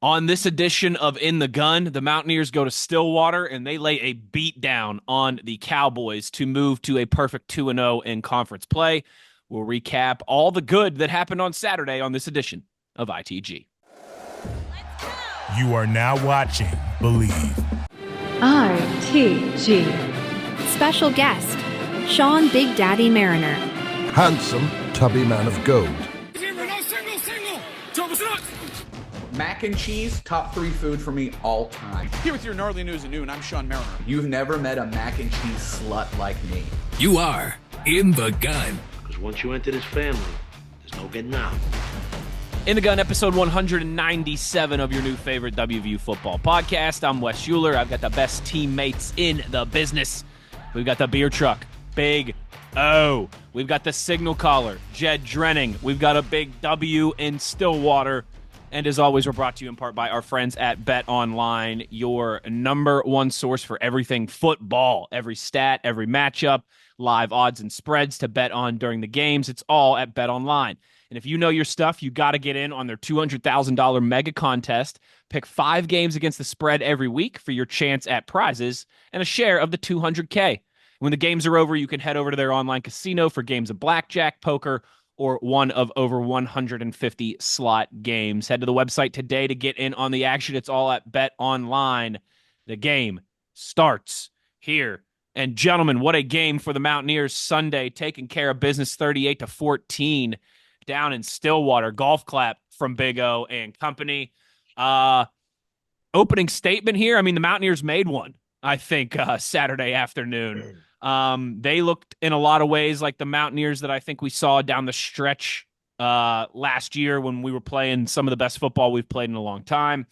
On this edition of In the Gun, the Mountaineers go to Stillwater and they lay a beat down on the Cowboys to move to a perfect 2-0 in conference play. We'll recap all the good that happened on Saturday on this edition of ITG. You are now watching Believe. ITG. Special guest, Sean Big Daddy Marinar. Handsome, tubby man of gold. Mac and cheese, top 3 food for me all time. Here with your gnarly news at noon, I'm Sean Marinar. You've never met a mac and cheese slut like me. You are In the Gun. Because once you enter this family, there's no getting out. In the Gun, episode 197 of your new favorite WVU football podcast. I'm Wes Euler. I've got the best teammates in the business. We've got the beer truck, Big O. We've got the signal caller, Jed Drenning. We've got a big W in Stillwater. And as always, we're brought to you in part by our friends at Bet Online, your number one source for everything football. Every stat, every matchup, live odds and spreads to bet on during the games. It's all at Bet Online. And if you know your stuff, you got to get in on their $200,000 mega contest. Pick 5 games against the spread every week for your chance at prizes and a share of the $200K. When the games are over, you can head over to their online casino for games of blackjack, poker, or one of over 150 slot games. Head to the website today to get in on the action. It's all at Bet Online. The game starts here. And gentlemen, what a game for the Mountaineers Sunday, taking care of business 38-14 down in Stillwater. Golf clap from Big O and company. Opening statement here. I mean, the Mountaineers made one, I think, Saturday afternoon. They looked in a lot of ways like the Mountaineers that I think we saw down the stretch last year when we were playing some of the best football we've played in a long time.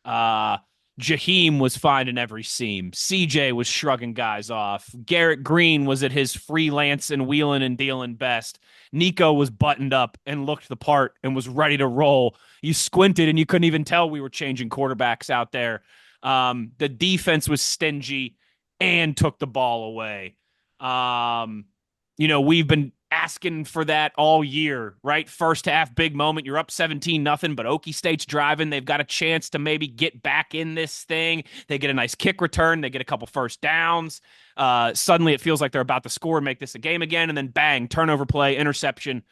Jaheim was finding every seam. CJ was shrugging guys off. Garrett Green was at his freelance and wheeling and dealing best. Nico was buttoned up and looked the part and was ready to roll. You squinted and you couldn't even tell we were changing quarterbacks out there. The defense was stingy and took the ball away. We've been asking for that all year, right? First half, big moment. You're up 17-0, but Okie State's driving. They've got a chance to maybe get back in this thing. They get a nice kick return. They get a couple first downs. Suddenly it feels like they're about to score and make this a game again. And then bang, turnover play, interception.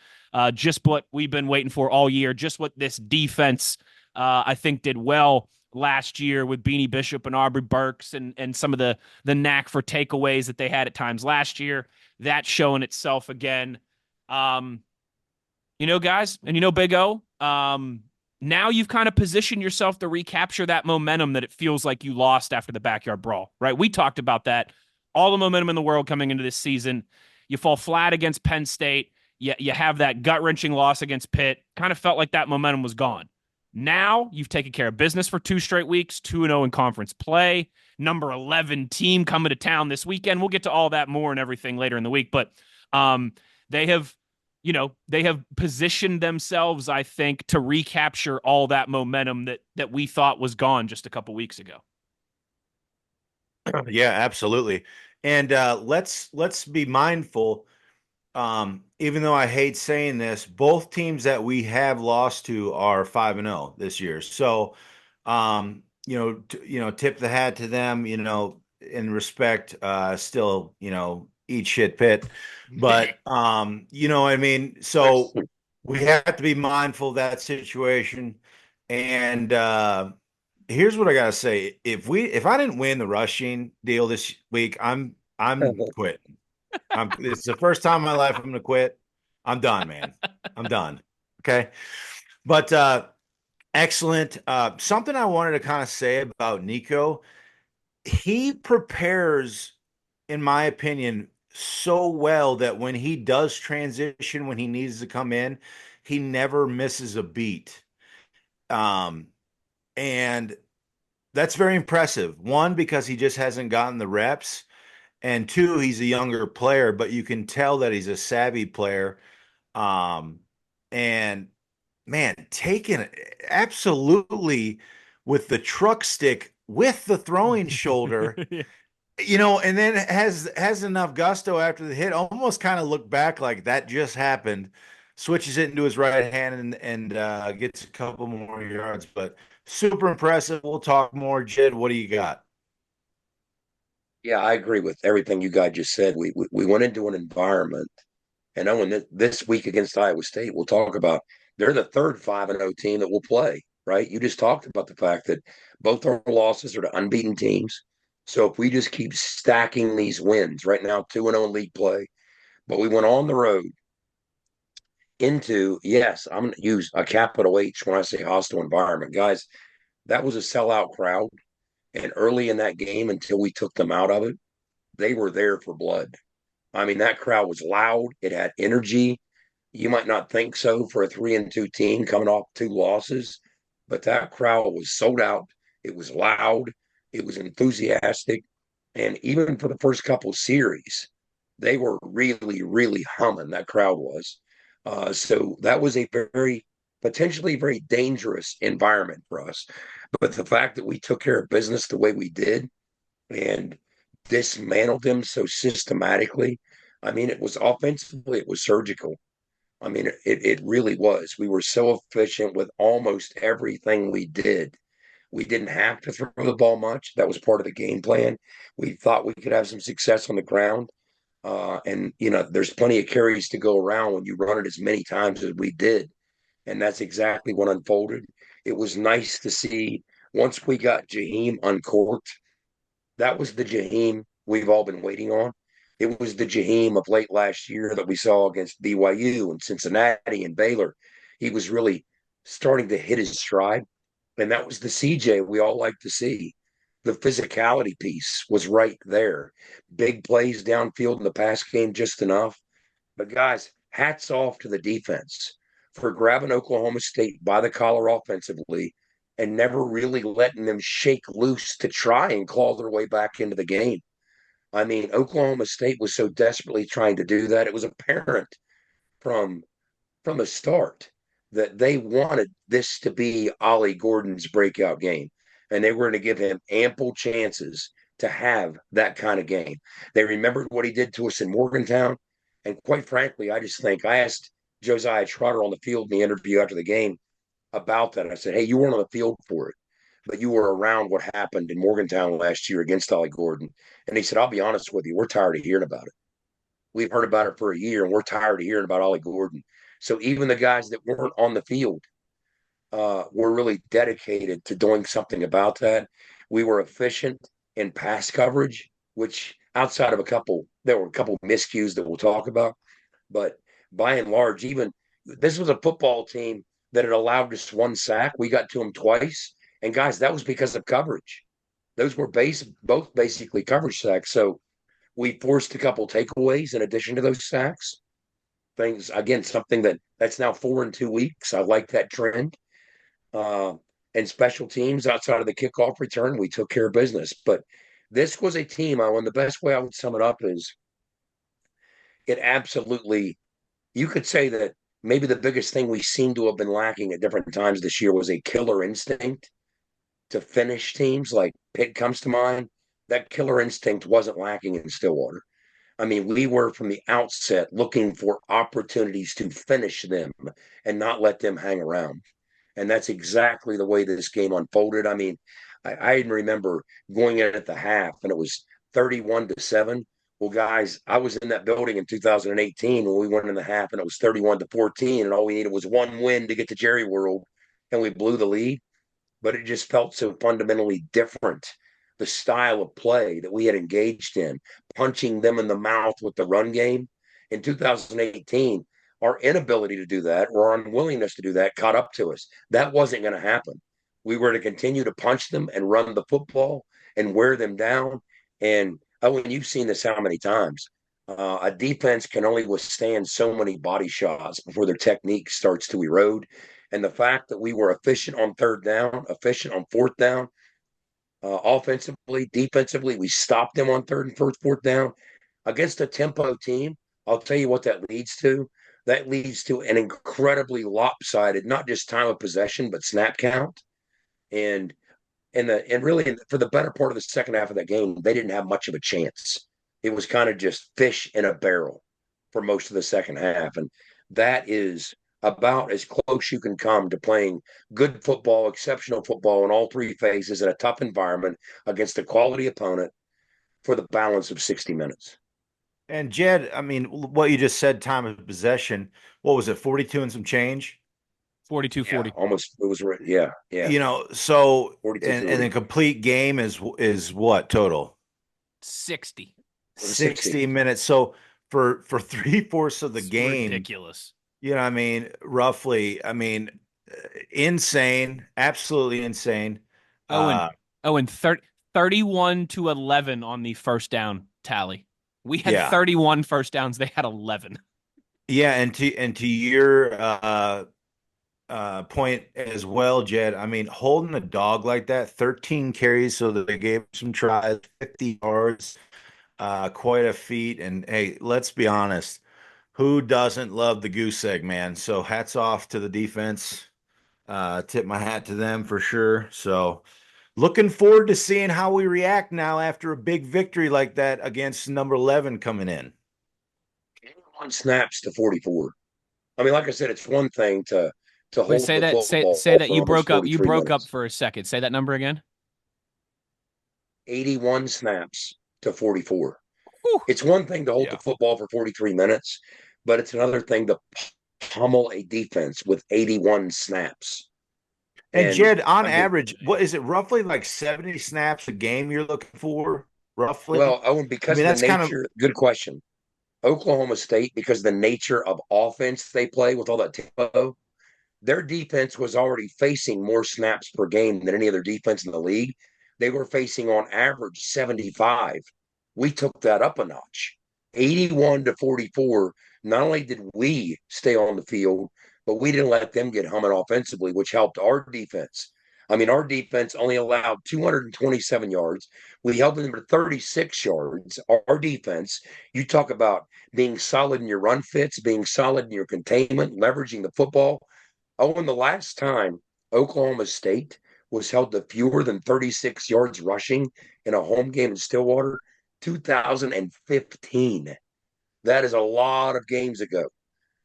Just what we've been waiting for all year. Just what this defense, I think, did well last year with Beanie Bishop and Aubrey Burks and some of the knack for takeaways that they had at times last year. That's showing itself again. Guys, and Big O, now you've kind of positioned yourself to recapture that momentum that it feels like you lost after the backyard brawl, right? We talked about that. All the momentum in the world coming into this season. You fall flat against Penn State. You have that gut-wrenching loss against Pitt. Kind of felt like that momentum was gone. Now you've taken care of business for 2 straight weeks, 2-0 in conference play. Number 11 team coming to town this weekend. We'll get to all that more and everything later in the week, but they have positioned themselves, I think, to recapture all that momentum that we thought was gone just a couple weeks ago. Yeah, absolutely. And let's be mindful. Even though I hate saying this, both teams that we have lost to are 5-0 this year. So, tip the hat to them, in respect, still, eat shit Pitt. But, what I mean? So we have to be mindful of that situation. And here's what I got to say. If I didn't win the rushing deal this week, I'm quitting. It's the first time in my life I'm going to quit. I'm done, man. I'm done. Okay. But excellent. Something I wanted to kind of say about Nico, he prepares, in my opinion, so well that when he does transition, when he needs to come in, he never misses a beat. And that's very impressive. 1, because he just hasn't gotten the reps. And 2, he's a younger player, but you can tell that he's a savvy player. And man, taken absolutely with the truck stick, with the throwing shoulder, and then has enough gusto after the hit, almost kind of look back like that just happened, switches it into his right hand and gets a couple more yards. But Super impressive. We'll talk more. Jed, what do you got? Yeah, I agree with everything you guys just said. We went into an environment, and knowing this week against Iowa State, we'll talk about they're the third 5-0 team that will play, right? You just talked about the fact that both our losses are to unbeaten teams. So if we just keep stacking these wins, right now 2-0 in league play, but we went on the road into, yes, I'm going to use a capital H when I say hostile environment. Guys, that was a sellout crowd. And early in that game, until we took them out of it, they were there for blood. I mean, that crowd was loud. It had energy. You might not think so for a 3-2 team coming off 2 losses, but that crowd was sold out. It was loud. It was enthusiastic. And even for the first couple series, they were really, really humming. That crowd was. So that was a potentially very dangerous environment for us. But the fact that we took care of business the way we did and dismantled them so systematically, I mean, it was offensively, it was surgical. I mean, it really was. We were so efficient with almost everything we did. We didn't have to throw the ball much. That was part of the game plan. We thought we could have some success on the ground. There's plenty of carries to go around when you run it as many times as we did. And that's exactly what unfolded. It was nice to see once we got Jaheim uncorked, that was the Jaheim we've all been waiting on. It was the Jaheim of late last year that we saw against BYU and Cincinnati and Baylor. He was really starting to hit his stride. And that was the CJ we all like to see. The physicality piece was right there. Big plays downfield in the pass game, just enough. But guys, hats off to the defense for grabbing Oklahoma State by the collar offensively and never really letting them shake loose to try and claw their way back into the game. I mean, Oklahoma State was so desperately trying to do that. It was apparent from the start that they wanted this to be Ollie Gordon's breakout game, and they were going to give him ample chances to have that kind of game. They remembered what he did to us in Morgantown, and quite frankly, I just think I asked Josiah Trotter on the field in the interview after the game about that. I said, "Hey, you weren't on the field for it, but you were around what happened in Morgantown last year against Ollie Gordon." And he said, "I'll be honest with you, we're tired of hearing about it. We've heard about it for a year, and we're tired of hearing about Ollie Gordon." So even the guys that weren't on the field were really dedicated to doing something about that. We were efficient in pass coverage, which outside of there were a couple miscues that we'll talk about. But by and large, even this was a football team that had allowed just 1 sack. We got to them twice. And guys, that was because of coverage. Those were both basically coverage sacks. So we forced a couple takeaways in addition to those sacks. Things again, something that's now 4 in 2 weeks. I like that trend. And special teams outside of the kickoff return, we took care of business. But this was a team. And the best way I would sum it up is it absolutely. You could say that maybe the biggest thing we seem to have been lacking at different times this year was a killer instinct to finish teams. Like Pitt comes to mind. That killer instinct wasn't lacking in Stillwater. I mean, we were from the outset looking for opportunities to finish them and not let them hang around. And that's exactly the way this game unfolded. I mean, I remember going in at the half and it was 31-7. Well, guys, I was in that building in 2018 when we went in the half and it was 31-14. And all we needed was 1 win to get to Jerry World. And we blew the lead. But it just felt so fundamentally different. The style of play that we had engaged in, punching them in the mouth with the run game. In 2018, our inability to do that or our unwillingness to do that caught up to us. That wasn't going to happen. We were to continue to punch them and run the football and wear them down. And Owen, you've seen this how many times? A defense can only withstand so many body shots before their technique starts to erode. And the fact that we were efficient on 3rd down, efficient on 4th down, offensively, defensively, we stopped them on 3rd and 4th down against a tempo team. I'll tell you what that leads to. That leads to an incredibly lopsided, not just time of possession, but snap count. And really for the better part of the second half of that game, they didn't have much of a chance. It was kind of just fish in a barrel for most of the second half. And that is about as close you can come to playing good football, exceptional football in all three phases in a tough environment against a quality opponent for the balance of 60 minutes. And Jed, I mean, what you just said, time of possession, what was it, 42 and some change? 42-40. Yeah, almost. It was, yeah. You know, so 42 and a complete game is what total? 60. 60 minutes. So for 3/4 of the It's game, ridiculous. you know, I mean, roughly, I mean, insane, absolutely insane. And 31-11 on the first down tally. We had Yeah. 31 first downs. They had 11. Yeah, and to your point as well, Jed. I mean, holding a dog like that, 13 carries, so that they gave some tries, 50 yards, quite a feat. And hey, let's be honest, who doesn't love the goose egg, man? So hats off to the defense. Tip my hat to them for sure. So looking forward to seeing how we react now after a big victory like that against number 11 coming in. 1 snaps to 44. I mean, like I said, it's one thing to Wait, hold say the that. football Say that for you almost broke up. You 43 broke up minutes. for a second. Say that number again. 81 snaps to 44. Whew. It's one thing to hold the football for 43 minutes, but it's another thing to pummel a defense with 81 snaps. And Jed, on I mean, average, what is it, roughly like 70 snaps a game you're looking for, roughly? well, Owen, I because mean, of that's the kind of nature, good question. Oklahoma State, because of the nature of offense they play with all that tempo, their defense was already facing more snaps per game than any other defense in the league. They were facing on average 75. We took that up a notch. 81 to 44. Not only did we stay on the field, but we didn't let them get humming offensively, which helped our defense. I mean, our defense only allowed 227 yards. We held them to 36 yards. Our defense, you talk about being solid in your run fits, being solid in your containment, leveraging the football. Oh, and the last time Oklahoma State was held to fewer than 36 yards rushing in a home game in Stillwater, 2015. That is a lot of games ago.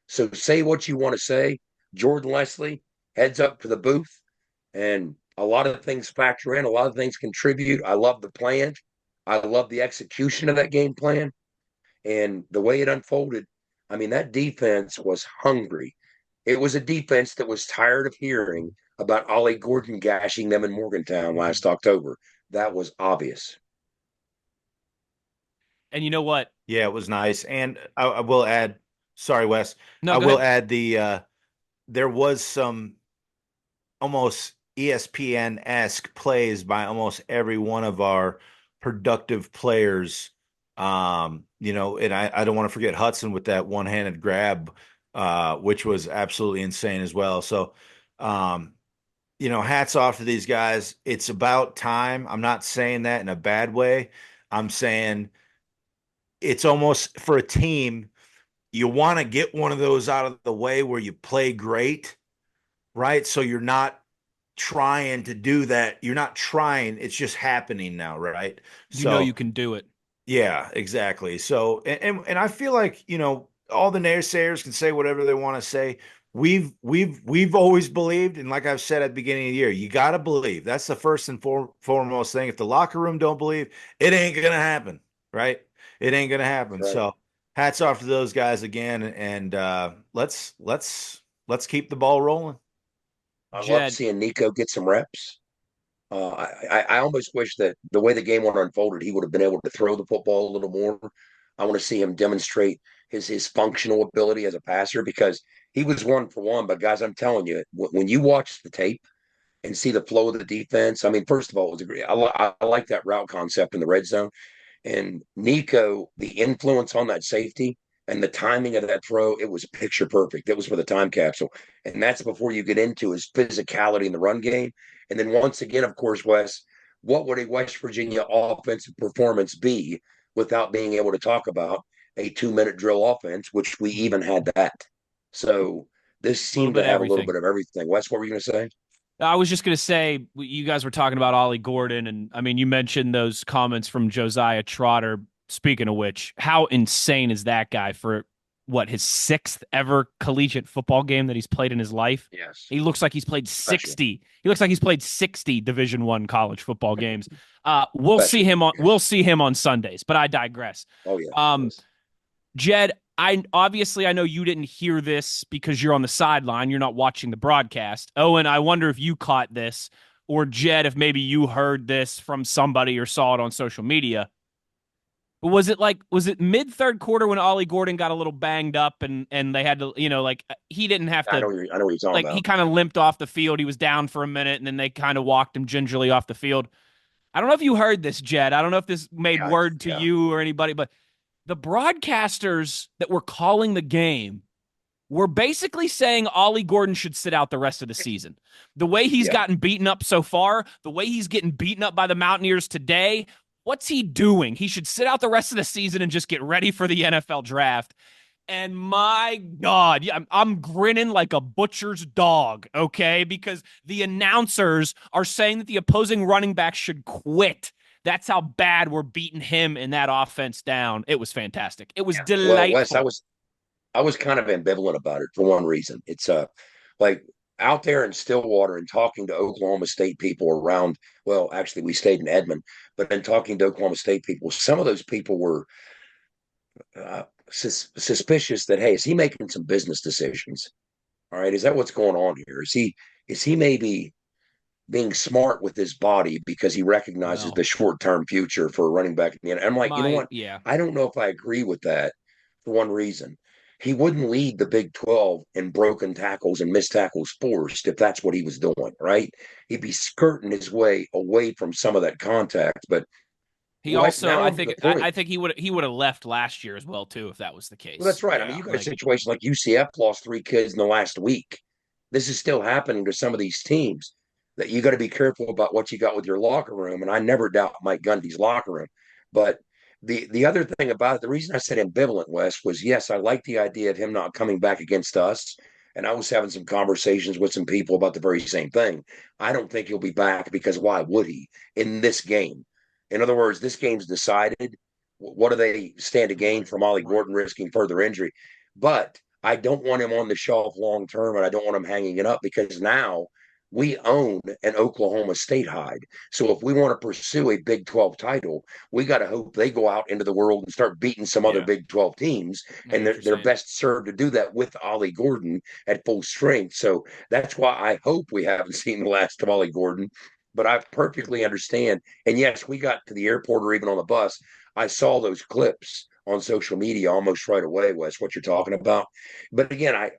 So say what you want to say. Jordan Leslie heads up to the booth, and a lot of things factor in, a lot of things contribute. I love the plan. I love the execution of that game plan and the way it unfolded. I mean, that defense was hungry. It was a defense that was tired of hearing about Ollie Gordon gashing them in Morgantown last October. That was obvious. And you know what? Yeah, it was nice. And I will add, sorry, Wes. No, I go will ahead. add there was some almost ESPN-esque plays by almost every one of our productive players. You know, and I don't want to forget Hudson with that one-handed grab, which was absolutely insane as well. So, you know, hats off to these guys. It's about time. I'm not saying that in a bad way. I'm saying it's almost for a team, you want to get one of those out of the way where you play great, right? So you're not trying to do that. You're not trying. It's just happening now, right? You know you can do it. Yeah, exactly. So, and I feel like, you know, all the naysayers can say whatever they want to say. We've always believed, and like I've said at the beginning of the year, you got to believe. That's the first and foremost thing. If the locker room don't believe, it ain't gonna happen, right? It ain't gonna happen. Right. So, hats off to those guys again, and let's keep the ball rolling. I love Jed, seeing Nico get some reps. I almost wish that the way the game would have unfolded, he would have been able to throw the football a little more. I want to see him demonstrate his functional ability as a passer because he was 1 for 1. But guys, I'm telling you, when you watch the tape and see the flow of the defense, I mean, first of all, it was a great. I like that route concept in the red zone. And Nico, the influence on that safety and the timing of that throw, it was picture perfect. It was for the time capsule. And that's before you get into his physicality in the run game. And then once again, of course, Wes, what would a West Virginia offensive performance be without being able to talk about a 2-minute drill offense, which we even had that. So this a little seemed bit to of have a little everything. bit of everything. Wes, what were you going to say? I was just going to say, you guys were talking about Ollie Gordon, and I mean, you mentioned those comments from Josiah Trotter. Speaking of which, how insane is that guy for his 6th ever collegiate football game that he's played in his life. Yes. He looks like he's played 60. He looks like he's played 60 Division I college football games. We'll see him on Sundays, but I digress. Oh yeah. Jed, I know you didn't hear this because you're on the sideline. You're not watching the broadcast. Owen, I wonder if you caught this, or Jed, if maybe you heard this from somebody or saw it on social media. But was it mid third quarter when Ollie Gordon got a little banged up and they had to, he didn't have to. I know what you're talking about. He kind of limped off the field. He was down for a minute and then they kind of walked him gingerly off the field. I don't know if you heard this, Jed. I don't know if this made word to you or anybody, but the broadcasters that were calling the game were basically saying Ollie Gordon should sit out the rest of the season. The way he's gotten beaten up so far, the way he's getting beaten up by the Mountaineers today, what's he doing? He should sit out the rest of the season and just get ready for the NFL draft. And my God, I'm grinning like a butcher's dog, okay? Because the announcers are saying that the opposing running back should quit. That's how bad we're beating him in that offense down. It was fantastic. It was delightful. Well, Wes, I was kind of ambivalent about it for one reason. It's like out there in Stillwater and talking to Oklahoma State people around. Well, actually, we stayed in Edmond, but then talking to Oklahoma State people, some of those people were suspicious that, hey, is he making some business decisions? All right, is that what's going on here? Is he maybe being smart with his body because he recognizes the short-term future for a running back? And I'm like, you know what? Yeah. I don't know if I agree with that for one reason. He wouldn't lead the Big 12 in broken tackles and missed tackles forced if that's what he was doing, right? He'd be skirting his way away from some of that contact. But he also, I think he would have left last year as well too if that was the case. Well, that's right. Yeah, I mean, you got a situation like UCF lost 3 kids in the last week. This is still happening to some of these teams. That you got to be careful about what you got with your locker room. And I never doubt Mike Gundy's locker room, but the other thing about it, the reason I said ambivalent, Wes, was yes, I like the idea of him not coming back against us. And I was having some conversations with some people about the very same thing. I don't think he'll be back because why would he in this game? In other words, this game's decided. What do they stand to gain from Ollie Gordon risking further injury? But I don't want him on the shelf long term, and I don't want him hanging it up because now we own an Oklahoma State hide. So if we want to pursue a Big 12 title, we got to hope they go out into the world and start beating some other Big 12 teams. And they're best served to do that with Ollie Gordon at full strength. So that's why I hope we haven't seen the last of Ollie Gordon. But I perfectly understand. And yes, we got to the airport or even on the bus. I saw those clips on social media almost right away, Wes, what you're talking about. But again, I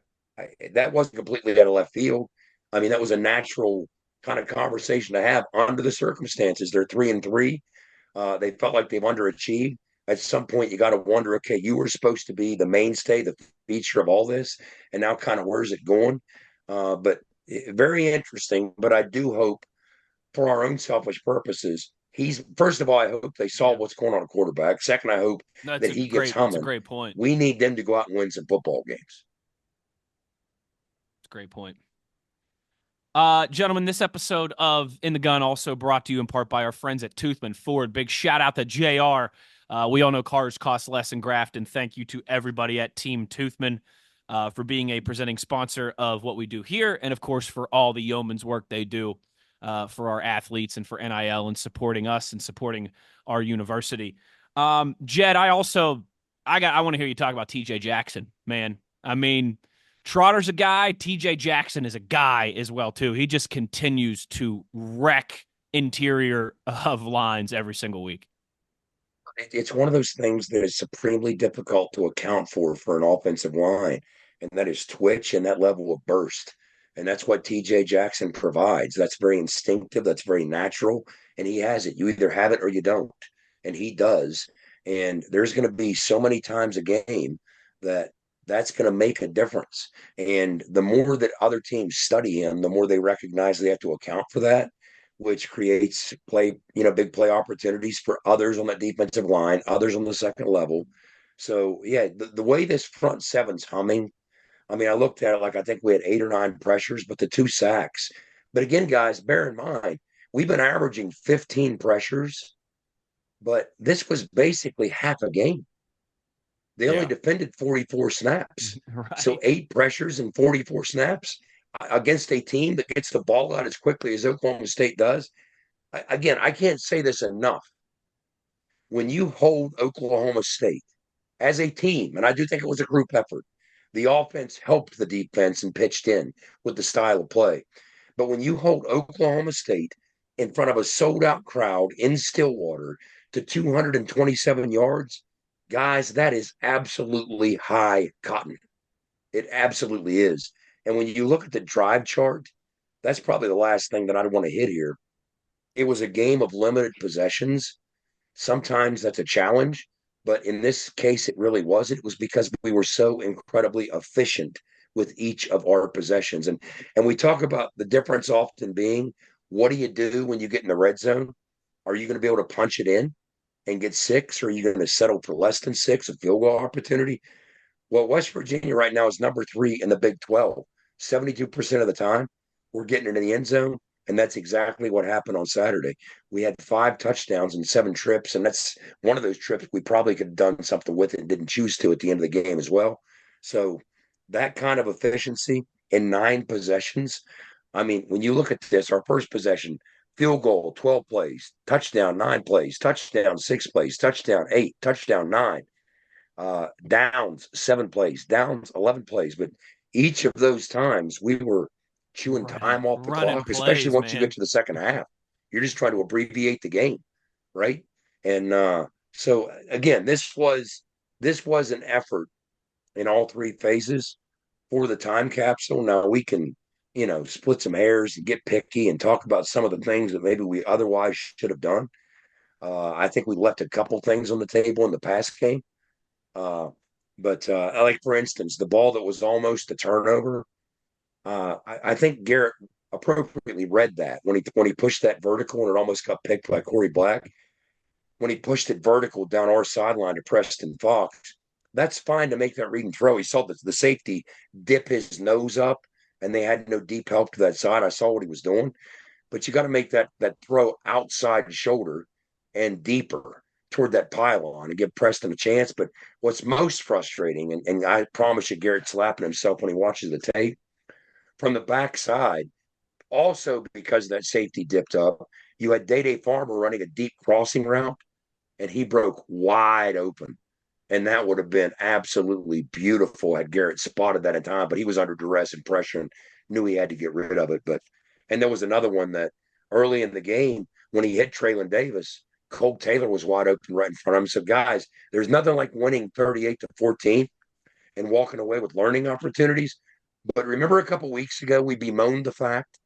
that wasn't completely out of left field. I mean, that was a natural kind of conversation to have under the circumstances. They're 3-3. They felt like they've underachieved. At some point, you got to wonder, okay, you were supposed to be the mainstay, the feature of all this, and now kind of where's it going? But very interesting. But I do hope, for our own selfish purposes, first of all, I hope they saw what's going on at quarterback. Second, I hope that he gets humming. That's a great point. We need them to go out and win some football games. That's a great point. Gentlemen, this episode of In the Gun also brought to you in part by our friends at Toothman Ford. Big shout out to JR. We all know cars cost less in Grafton. Thank you to everybody at Team Toothman for being a presenting sponsor of what we do here, and of course for all the yeoman's work they do for our athletes and for NIL and supporting us and supporting our university. Jed, I want to hear you talk about TJ Jackson, man. I mean, Trotter's a guy. TJ Jackson is a guy as well, too. He just continues to wreck interior of lines every single week. It's one of those things that is supremely difficult to account for an offensive line, and that is twitch and that level of burst. And that's what TJ Jackson provides. That's very instinctive. That's very natural. And he has it. You either have it or you don't. And he does. And there's going to be so many times a game that's going to make a difference. And the more that other teams study him, the more they recognize they have to account for that, which creates big play opportunities for others on that defensive line, others on the second level. So, yeah, the way this front seven's humming, I mean, I looked at it like I think we had 8 or 9 pressures, but the 2 sacks. But again, guys, bear in mind, we've been averaging 15 pressures, but this was basically half a game. They only defended 44 snaps. Right. So 8 pressures and 44 snaps against a team that gets the ball out as quickly as Oklahoma State does. Again, I can't say this enough. When you hold Oklahoma State as a team, and I do think it was a group effort, the offense helped the defense and pitched in with the style of play. But when you hold Oklahoma State in front of a sold out crowd in Stillwater to 227 yards, guys, that is absolutely high cotton. It absolutely is. And when you look at the drive chart, that's probably the last thing that I want to hit here. It was a game of limited possessions. Sometimes that's a challenge, but in this case, it really wasn't. It was because we were so incredibly efficient with each of our possessions. And we talk about the difference often being, what do you do when you get in the red zone? Are you going to be able to punch it in and get 6, or are you going to settle for less than 6, a field goal opportunity? Well, West Virginia right now is number 3 in the Big 12. 72% of the time, we're getting into the end zone. And that's exactly what happened on Saturday. We had 5 touchdowns and 7 trips. And that's one of those trips we probably could have done something with it and didn't choose to at the end of the game as well. So that kind of efficiency in 9 possessions. I mean, when you look at this, our first possession, field goal, 12 plays, touchdown, 9 plays, touchdown, 6 plays, touchdown, 8, touchdown, 9. Downs, 7 plays, downs, 11 plays. But each of those times we were chewing time off the clock, especially once you get to the second half. You're just trying to abbreviate the game, right? And so again, this was an effort in all 3 phases for the time capsule. Now we can, split some hairs and get picky and talk about some of the things that maybe we otherwise should have done. I think we left a couple things on the table in the pass game. But like, for instance, the ball that was almost a turnover, I think Garrett appropriately read that when he pushed that vertical and it almost got picked by Corey Black. When he pushed it vertical down our sideline to Preston Fox, that's fine to make that read and throw. He saw the safety dip his nose up, and they had no deep help to that side. I saw what he was doing, but you got to make that throw outside shoulder and deeper toward that pylon and give Preston a chance. But what's most frustrating, and I promise you, Garrett's slapping himself when he watches the tape, from the backside, also because that safety dipped up, you had Day Farmer running a deep crossing route, and he broke wide open. And that would have been absolutely beautiful had Garrett spotted that in time, but he was under duress and pressure and knew he had to get rid of it. And there was another one that early in the game, when he hit Traylon Davis, Cole Taylor was wide open right in front of him. So, guys, there's nothing like winning 38-14 and walking away with learning opportunities. But remember a couple weeks ago, we bemoaned the fact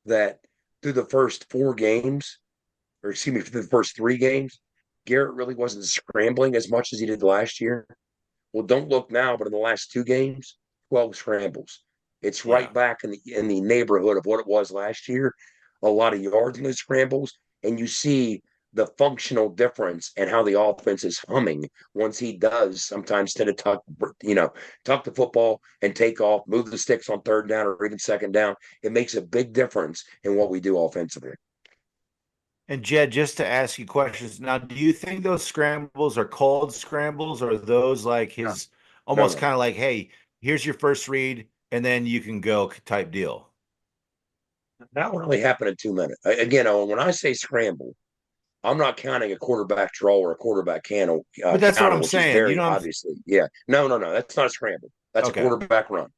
that through the first 4 games, or excuse me, through the first 3 games, Garrett really wasn't scrambling as much as he did last year. Well, don't look now, but in the last 2 games, 12 scrambles. It's right back in the neighborhood of what it was last year. A lot of yards in those scrambles, and you see the functional difference and how the offense is humming once he does sometimes tend to tuck the football and take off, move the sticks on 3rd down or even 2nd down. It makes a big difference in what we do offensively. And Jed, just to ask you questions now, do you think those scrambles are called scrambles, or are those like his almost kind of like, hey, here's your first read and then you can go type deal? That would only happen in 2 minutes. Again, when I say scramble, I'm not counting a quarterback draw or a quarterback cannon. But that's what I'm which saying. Is very obviously, yeah. No. That's not a scramble. That's a quarterback run.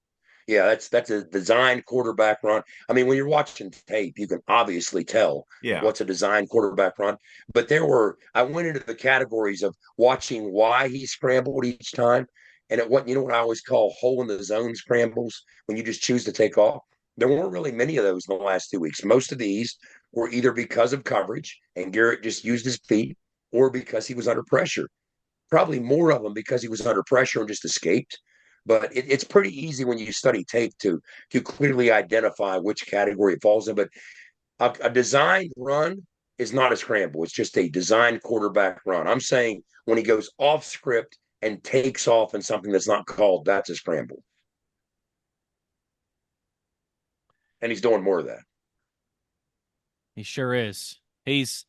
Yeah, that's a designed quarterback run. I mean, when you're watching tape, you can obviously tell what's a designed quarterback run. But I went into the categories of watching why he scrambled each time. And what I always call hole in the zone scrambles, when you just choose to take off. There weren't really many of those in the last 2 weeks. Most of these were either because of coverage and Garrett just used his feet, or because he was under pressure. Probably more of them because he was under pressure and just escaped. But it's pretty easy when you study tape to clearly identify which category it falls in. But a designed run is not a scramble. It's just a designed quarterback run. I'm saying when he goes off script and takes off in something that's not called, that's a scramble. And he's doing more of that. He sure is. He's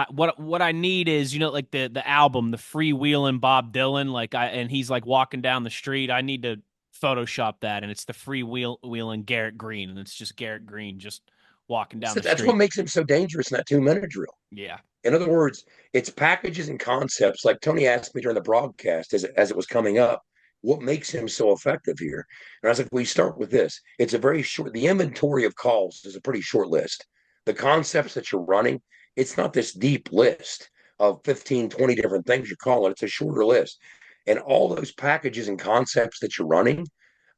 What I need is, like the album, the Freewheelin' Bob Dylan, and he's like walking down the street. I need to Photoshop that, and it's the freewheeling Garrett Green, and it's just Garrett Green just walking down So the that's what street. makes him so dangerous in that 2-minute drill. Yeah. In other words, it's packages and concepts. Like Tony asked me during the broadcast as it was coming up, what makes him so effective here? And I was like, we start with this. It's a very short, the inventory of calls is a pretty short list. The concepts that you're running, it's not this deep list of 15, 20 different things you're calling. It's a shorter list. And all those packages and concepts that you're running,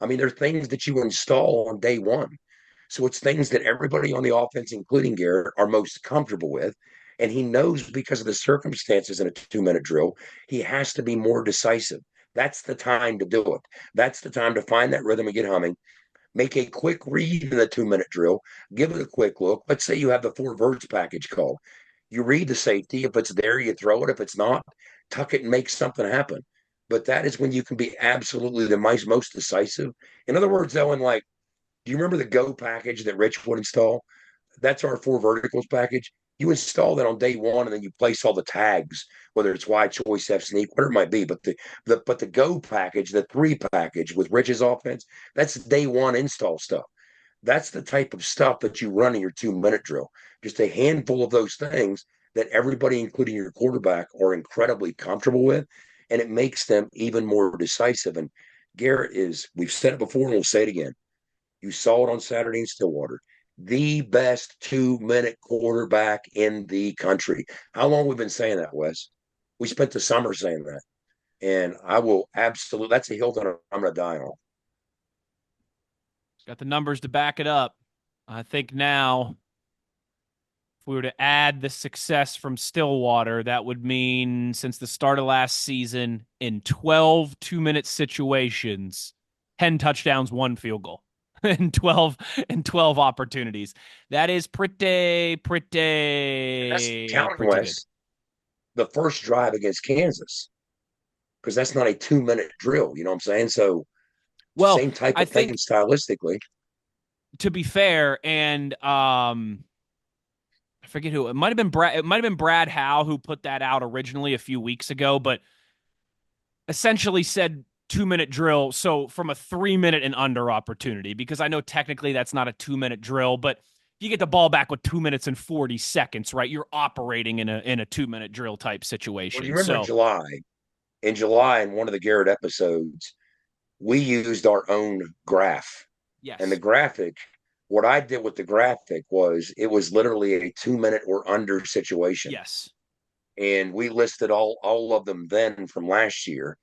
I mean, they're things that you install on day one. So it's things that everybody on the offense, including Garrett, are most comfortable with. And he knows because of the circumstances in a 2-minute drill, he has to be more decisive. That's the time to do it. That's the time to find that rhythm and get humming. Make a quick read in the 2-minute drill. Give it a quick look. Let's say you have the 4 verts package called. You read the safety. If it's there, you throw it. If it's not, tuck it and make something happen. But that is when you can be absolutely the most decisive. In other words, though, do you remember the Go package that Rich would install? That's our 4 verticals package. You install that on day one, and then you place all the tags, whether it's wide choice, F sneak, whatever it might be. But the Go package, the 3 package with Rich's offense, that's day one install stuff. That's the type of stuff that you run in your 2-minute drill. Just a handful of those things that everybody, including your quarterback, are incredibly comfortable with, and it makes them even more decisive. And Garrett is, we've said it before and we'll say it again. You saw it on Saturday in Stillwater. The best 2-minute quarterback in the country. How long we've been saying that, Wes? We spent the summer saying that. And I will absolutely, that's a hill that I'm going to die on. Got the numbers to back it up. I think now, if we were to add the success from Stillwater, that would mean since the start of last season, in 12 2-minute situations, 10 touchdowns, 1 field goal. in 12 opportunities. That is pretty That's counting, Wes, the first drive against Kansas, because that's not a 2-minute drill. You know what I'm saying? So, same type of thinking stylistically. To be fair, and I forget who it might have been. It might have been Brad Howe who put that out originally a few weeks ago, but essentially said 2-minute drill. So from a 3-minute and under opportunity, because I know technically that's not a 2-minute drill, but if you get the ball back with 2 minutes and 40 seconds, right, you're operating in a 2-minute drill type situation. Well, you remember in July, in one of the Garrett episodes, we used our own graph. Yes. And the graphic, what I did with the graphic was it was literally a 2-minute or under situation. Yes. And we listed all of them then from last year.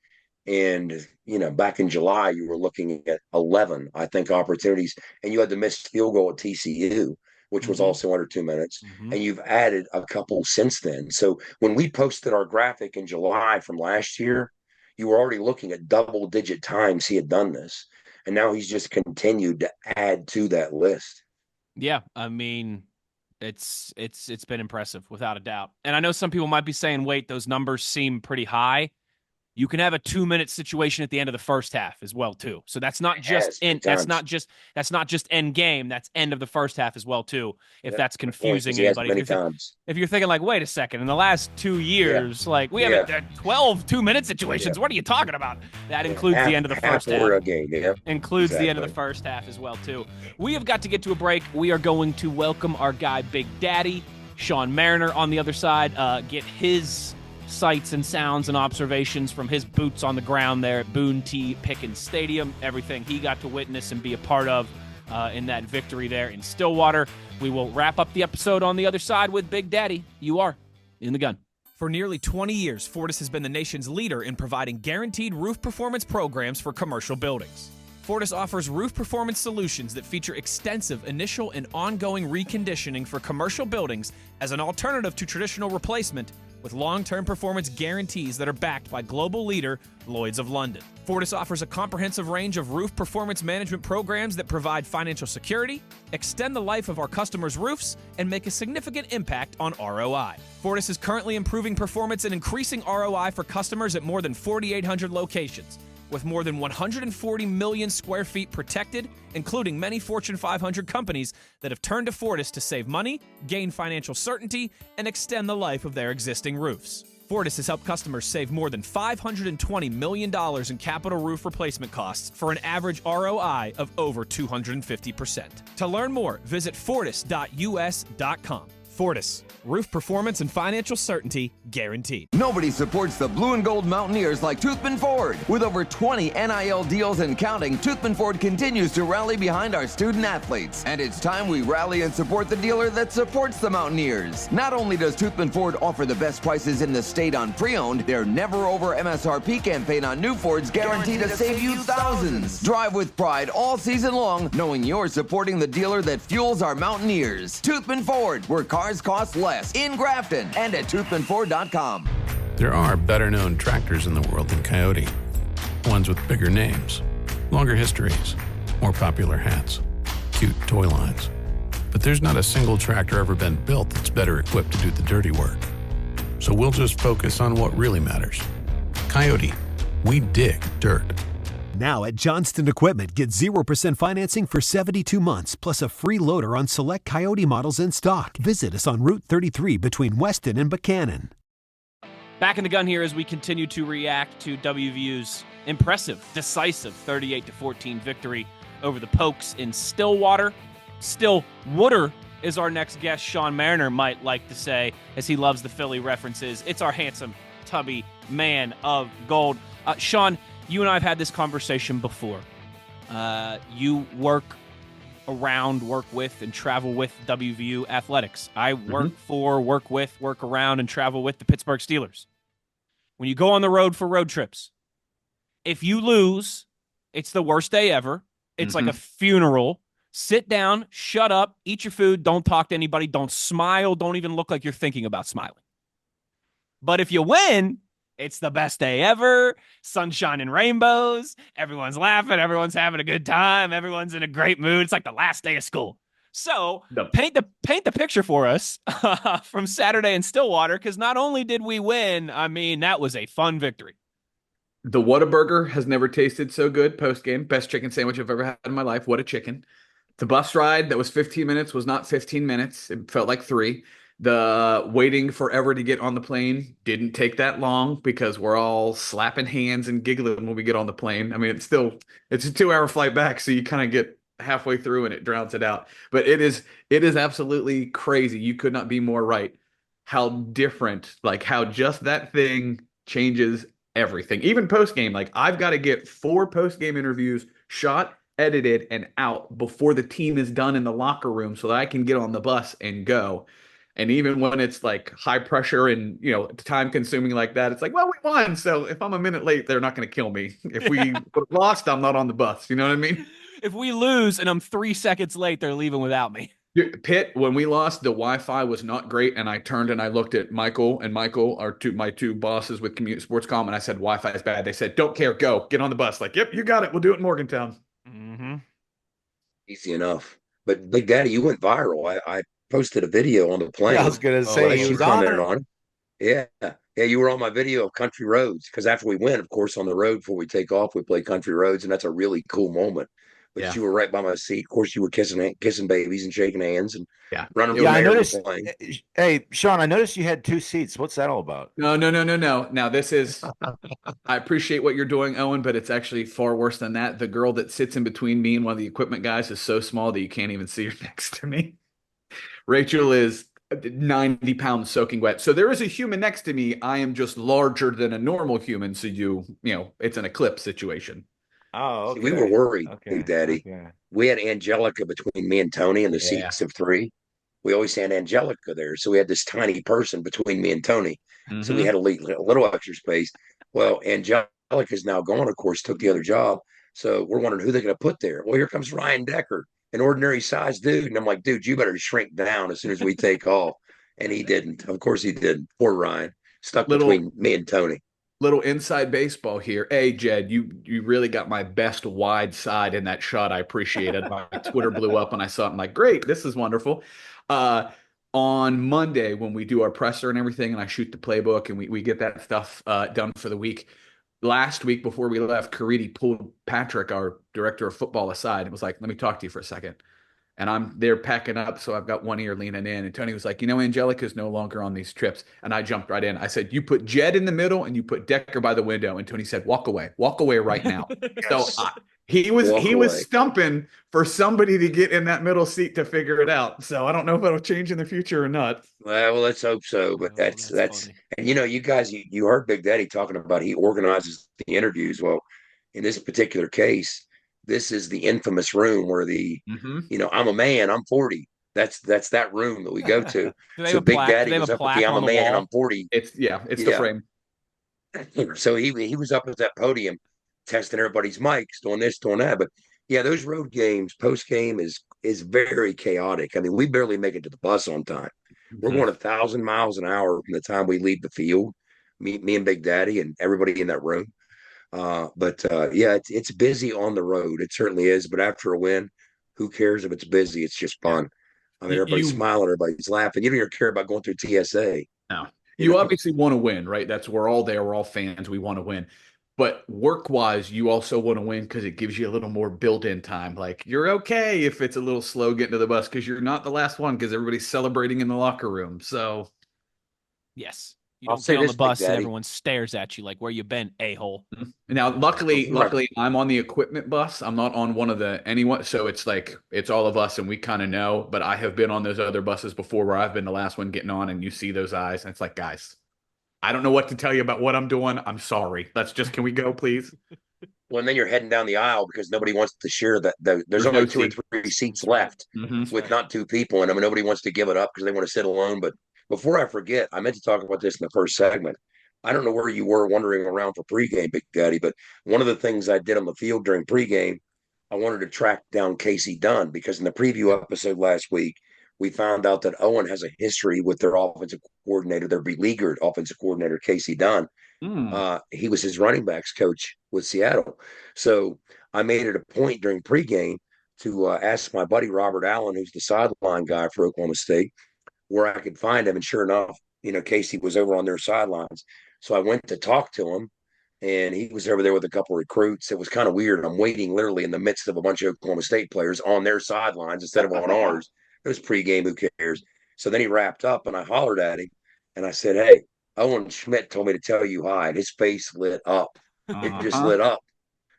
And, back in July, you were looking at 11, I think, opportunities. And you had the missed field goal at TCU, which was also under 2 minutes. And you've added a couple since then. So when we posted our graphic in July from last year, you were already looking at double-digit times he had done this. And now he's just continued to add to that list. Yeah, I mean, it's been impressive without a doubt. And I know some people might be saying, wait, those numbers seem pretty high. You can have a 2-minute situation at the end of the first half as well too. So that's not just that's not just end game. That's end of the first half as well too. If that's confusing anybody, if you're thinking like, wait a second, in the last 2 years, we have 12 2-minute situations. What are you talking about? That includes the end of the first half. Includes the end of the first half as well too. We have got to get to a break. We are going to welcome our guy Big Daddy Sean Marinar on the other side. Get his sights and sounds and observations from his boots on the ground there at Boone T. Pickens Stadium, everything he got to witness and be a part of in that victory there in Stillwater. We will wrap up the episode on the other side with Big Daddy. You are in the gun. For nearly 20 years, Fortis has been the nation's leader in providing guaranteed roof performance programs for commercial buildings. Fortis offers roof performance solutions that feature extensive initial and ongoing reconditioning for commercial buildings as an alternative to traditional replacement, with long-term performance guarantees that are backed by global leader Lloyd's of London. Fortis offers a comprehensive range of roof performance management programs that provide financial security, extend the life of our customers' roofs, and make a significant impact on ROI. Fortis is currently improving performance and increasing ROI for customers at more than 4,800 locations. With more than 140 million square feet protected, including many Fortune 500 companies that have turned to Fortis to save money, gain financial certainty, and extend the life of their existing roofs. Fortis has helped customers save more than $520 million in capital roof replacement costs for an average ROI of over 250%. To learn more, visit fortis.us.com. Fortis, roof performance and financial certainty guaranteed. Nobody supports the blue and gold Mountaineers like Toothman Ford. With over 20 NIL deals and counting, Toothman Ford continues to rally behind our student athletes. And it's time we rally and support the dealer that supports the Mountaineers. Not only does Toothman Ford offer the best prices in the state on pre-owned, their never over MSRP campaign on new Fords guaranteed to save you thousands. Drive with pride all season long, knowing you're supporting the dealer that fuels our Mountaineers. Toothman Ford, where cars cost less, in Grafton and at toothmanford.com. There are better-known tractors in the world than Coyote. Ones with bigger names, longer histories, more popular hats, cute toy lines. But there's not a single tractor ever been built that's better equipped to do the dirty work. So we'll just focus on what really matters. Coyote, we dig dirt. Now at Johnston Equipment, get 0% financing for 72 months, plus a free loader on select Coyote models in stock. Visit us on Route 33 between Weston and Buchanan. Back in the gun here as we continue to react to WVU's impressive, decisive 38-14 victory over the Pokes in Stillwater. Stillwater is our next guest. Sean Marinar might like to say, as he loves the Philly references, it's our handsome, tubby man of gold. Sean, you and I have had this conversation before. You work with, and travel with WVU athletics. I work around, and travel with the Pittsburgh Steelers. When you go on the road for road trips, if you lose, it's the worst day ever. It's like a funeral. Sit down, shut up, eat your food, don't talk to anybody, don't smile, don't even look like you're thinking about smiling. But if you win, it's the best day ever. Sunshine and rainbows. Everyone's laughing. Everyone's having a good time. Everyone's in a great mood. It's like the last day of school. So paint the picture for us from Saturday in Stillwater, because not only did we win, I mean, that was a fun victory. The Whataburger has never tasted so good post-game. Best chicken sandwich I've ever had in my life. What a chicken. The bus ride that was 15 minutes was not 15 minutes. It felt like 3. The waiting forever to get on the plane didn't take that long because we're all slapping hands and giggling when we get on the plane. I mean, it's a 2-hour flight back, so you kind of get halfway through and it drowns it out. But it is absolutely crazy. You could not be more right. How different, like how just that thing changes everything. Even post-game, like I've got to get 4 post-game interviews shot, edited, and out before the team is done in the locker room so that I can get on the bus and go. And even when it's like high pressure and, time consuming like that, it's like, well, we won. So if I'm a minute late, they're not going to kill me. If we lost, I'm not on the bus. You know what I mean? If we lose and I'm 3 seconds late, they're leaving without me. Pitt, when we lost, the Wi-Fi was not great. And I turned and I looked at Michael are my two bosses with Commute Sportscom. And I said, Wi-Fi is bad. They said, don't care. Go get on the bus. Like, yep, you got it. We'll do it in Morgantown. Mm-hmm. Easy enough. But Big Daddy, you went viral. I posted a video on the plane. I was going to say, you commented on it. Yeah, you were on my video of country roads, because after we win, of course, on the road before we take off, we play country roads, and that's a really cool moment. But you were right by my seat. Of course, you were kissing babies and shaking hands and running from I noticed. the plane. Hey, Sean, I noticed you had 2 seats. What's that all about? No. Now this is. I appreciate what you're doing, Owen, but it's actually far worse than that. The girl that sits in between me and one of the equipment guys is so small that you can't even see her next to me. Rachel is 90 pounds soaking wet. So there is a human next to me. I am just larger than a normal human. So it's an eclipse situation. Oh, okay. See, we were worried, Big Daddy. Okay. We had Angelica between me and Tony in the seats of 3. We always had Angelica there. So we had this tiny person between me and Tony. Mm-hmm. So we had a little extra space. Well, Angelica's now gone, of course, took the other job. So we're wondering who they're going to put there. Well, here comes Ryan Decker, an ordinary sized dude. And I'm like, dude, you better shrink down as soon as we take off. And he didn't. Of course he didn't. Poor Ryan. Stuck between me and Tony. Little inside baseball here. Hey, Jed, you really got my best wide side in that shot. I appreciate it. My Twitter blew up and I saw it. I'm like, great, this is wonderful. On Monday, when we do our presser and everything, and I shoot the playbook and we get that stuff done for the week, last week before we left, Caridi pulled Patrick, our director of football, aside and was like, let me talk to you for a second. And I'm there packing up, so I've got one ear leaning in. And Tony was like, Angelica's no longer on these trips. And I jumped right in. I said, you put Jed in the middle and you put Decker by the window. And Tony said, walk away right now. Yes. So he was stumping for somebody to get in that middle seat to figure it out. So I don't know if it'll change in the future or not. Well, let's hope so. But that's and you guys, you heard Big Daddy talking about he organizes the interviews. Well, in this particular case, this is the infamous room where I'm a man, I'm 40. That's that room that we go to. So Big Daddy was up at the I'm a man, I'm 40. It's the frame. So he was up at that podium testing everybody's mics, doing this, doing that. But yeah, those road games, post game is very chaotic. I mean, we barely make it to the bus on time. We're going 1,000 miles an hour from the time we leave the field. Me and Big Daddy and everybody in that room. Yeah, it's busy on the road. It certainly is. But after a win, who cares if it's busy? It's just fun. I mean, everybody's smiling, everybody's laughing. You don't even care about going through TSA. No, you obviously want to win, right? We're all there. We're all fans. We want to win. But work-wise, you also want to win because it gives you a little more built-in time. Like, you're okay if it's a little slow getting to the bus because you're not the last one because everybody's celebrating in the locker room. So, yes. You don't get on the bus and everyone stares at you like, where you been, a-hole? Now, luckily, I'm on the equipment bus. I'm not on one of anyone. So it's like, it's all of us and we kind of know. But I have been on those other buses before where I've been the last one getting on and you see those eyes. And it's like, guys, I don't know what to tell you about what I'm doing. I'm sorry. Can we go, please? Well, and then you're heading down the aisle because nobody wants to share that. There's only 2 or 3 seats left with not 2 people in them. And nobody wants to give it up because they want to sit alone. But before I forget, I meant to talk about this in the first segment. I don't know where you were wandering around for pregame, Big Daddy, but one of the things I did on the field during pregame, I wanted to track down Casey Dunn because in the preview episode last week, we found out that Owen has a history with their offensive coordinator, their beleaguered offensive coordinator, Casey Dunn. He was his running backs coach with Seattle. So I made it a point during pregame to ask my buddy Robert Allen, who's the sideline guy for Oklahoma State, where I could find him. And sure enough, Casey was over on their sidelines. So I went to talk to him, and he was over there with a couple of recruits. It was kind of weird. I'm waiting literally in the midst of a bunch of Oklahoma State players on their sidelines instead of on ours. It was pregame, who cares? So then he wrapped up, and I hollered at him, and I said, hey, Owen Schmidt told me to tell you hi. And his face lit up. It just lit up.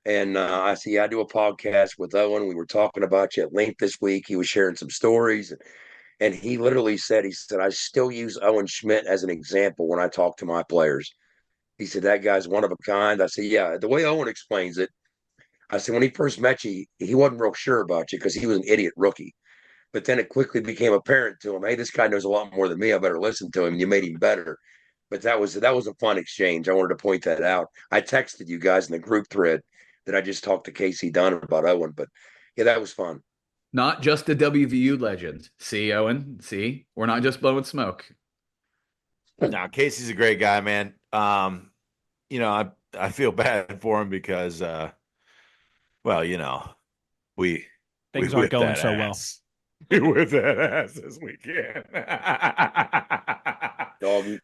And I said, yeah, I do a podcast with Owen. We were talking about you at length this week. He was sharing some stories. And he literally said, I still use Owen Schmidt as an example when I talk to my players. He said, that guy's one of a kind. I said, yeah, the way Owen explains it, I said, when he first met you, he wasn't real sure about you because he was an idiot rookie. But then it quickly became apparent to him, hey, this guy knows a lot more than me. I better listen to him. And you made him better. But that was a fun exchange. I wanted to point that out. I texted you guys in the group thread that I just talked to Casey Dunn about Owen. But yeah, that was fun. Not just a WVU legend. See, Owen? See? We're not just blowing smoke. No, Casey's a great guy, man. I feel bad for him because things aren't going so well. We whipped that ass this weekend.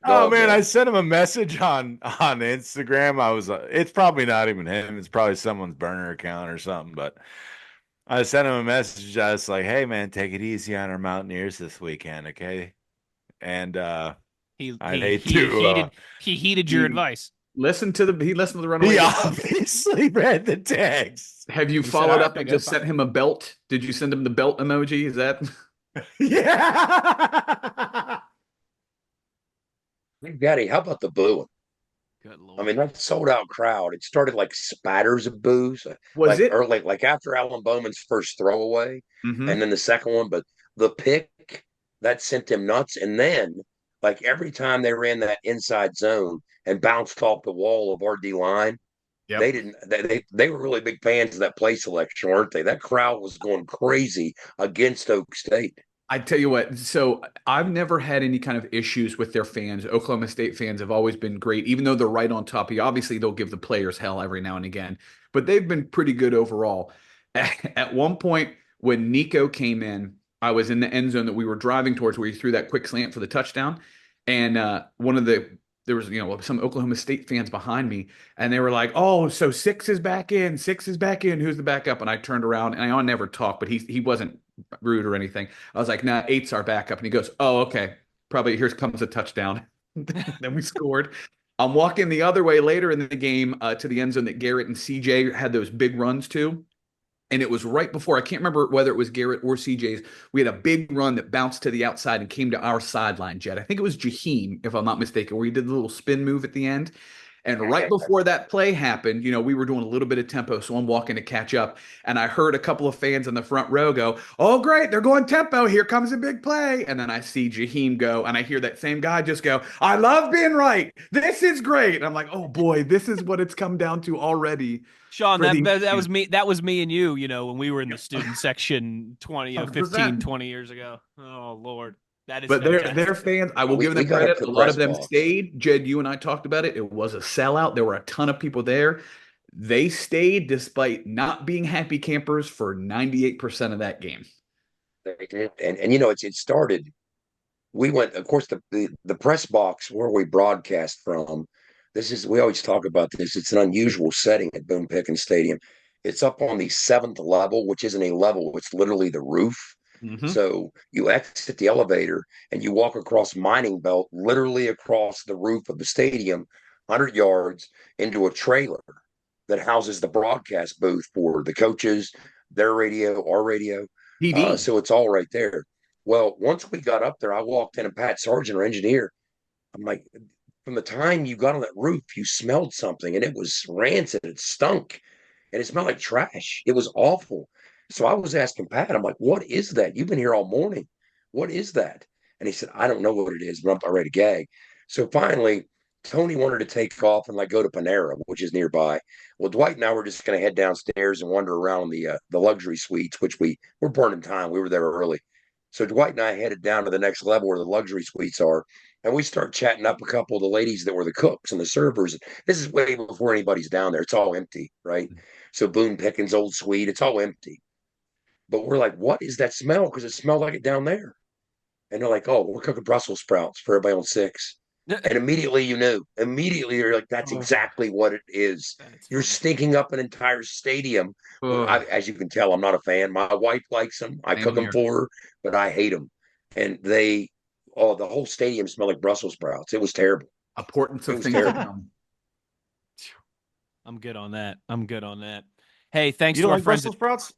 Man, I sent him a message on Instagram. It's probably not even him. It's probably someone's burner account or something, but I sent him a message. I was like, hey, man, take it easy on our Mountaineers this weekend, okay? And he heeded your advice. He listened to the runaway. He obviously read the text. Have you followed up and just sent him a belt? Did you send him the belt emoji? Is that? Yeah. Daddy, how about the booing? Good Lord. I mean, that sold out crowd. It started like spatters of boos. Was it early, like after Alan Bowman's first throwaway, and then the second one, but the pick that sent them nuts. And then, like every time they ran that inside zone and bounced off the wall of our D line, they didn't. They were really big fans of that play selection, weren't they? That crowd was going crazy against Oak State. I tell you what, so I've never had any kind of issues with their fans. Oklahoma State fans have always been great, even though they're right on top. Obviously, they'll give the players hell every now and again, but they've been pretty good overall. At one point, when Nico came in, I was in the end zone that we were driving towards where he threw that quick slant for the touchdown. And one of the there was, some Oklahoma State fans behind me, and they were like, "Oh, so Six is back in. Six is back in. Who's the backup?" And I turned around, and I never talked, but he wasn't rude or anything. I was like, "Nah, Eight's our backup," and he goes, "Oh, okay. Probably here comes a touchdown." Then we scored. I'm walking the other way later in the game to the end zone that Garrett and CJ had those big runs to. And it was right before, I can't remember whether it was Garrett or CJ's. We had a big run that bounced to the outside and came to our sideline, Jed. I think it was Jaheim, if I'm not mistaken, where he did the little spin move at the end. And right before that play happened, we were doing a little bit of tempo, so I'm walking to catch up. And I heard a couple of fans in the front row go, "Oh, great, they're going tempo. Here comes a big play." And then I see Jaheim go, and I hear that same guy just go, "I love being right. This is great." And I'm like, oh, boy, this is what it's come down to already. Sean, that was me. That was me and you, when we were in the student section 15, 20 years ago. Oh, Lord. That is but they're fans. I will give them credit. A lot of them stayed. Jed, you and I talked about it. It was a sellout. There were a ton of people there. They stayed despite not being happy campers for 98% of that game. They did. And it started. We went, of course, the press box where we broadcast from. We always talk about this. It's an unusual setting at Boone Pickens Stadium. It's up on the 7th level, which isn't a level. It's literally the roof. Mm-hmm. So you exit the elevator and you walk across mining belt, literally across the roof of the stadium, 100 yards into a trailer that houses the broadcast booth for the coaches, their radio, our radio. So it's all right there. Well, once we got up there, I walked in and Pat Sargent, our engineer, I'm like, from the time you got on that roof, you smelled something and it was rancid. It stunk and it smelled like trash. It was awful. So I was asking Pat, I'm like, "What is that? You've been here all morning. What is that?" And he said, "I don't know what it is, but I'm about ready to gag." So finally, Tony wanted to take off and go to Panera, which is nearby. Well, Dwight and I were just going to head downstairs and wander around the luxury suites, which we're burning time. We were there early. So Dwight and I headed down to the next level where the luxury suites are. And we start chatting up a couple of the ladies that were the cooks and the servers. This is way before anybody's down there. It's all empty, right? So Boone Pickens' old suite, it's all empty. But we're like, "What is that smell?" Because it smelled like it down there. And they're like, "Oh, we're cooking Brussels sprouts for everybody on 6." And immediately you knew. Immediately you're like, that's exactly what it is. You're stinking up an entire stadium. As you can tell, I'm not a fan. My wife likes them. I cook them for her, but I hate them. And the whole stadium smelled like Brussels sprouts. It was terrible. Importance of things. I'm good on that. Hey, thanks to our friends. Brussels sprouts?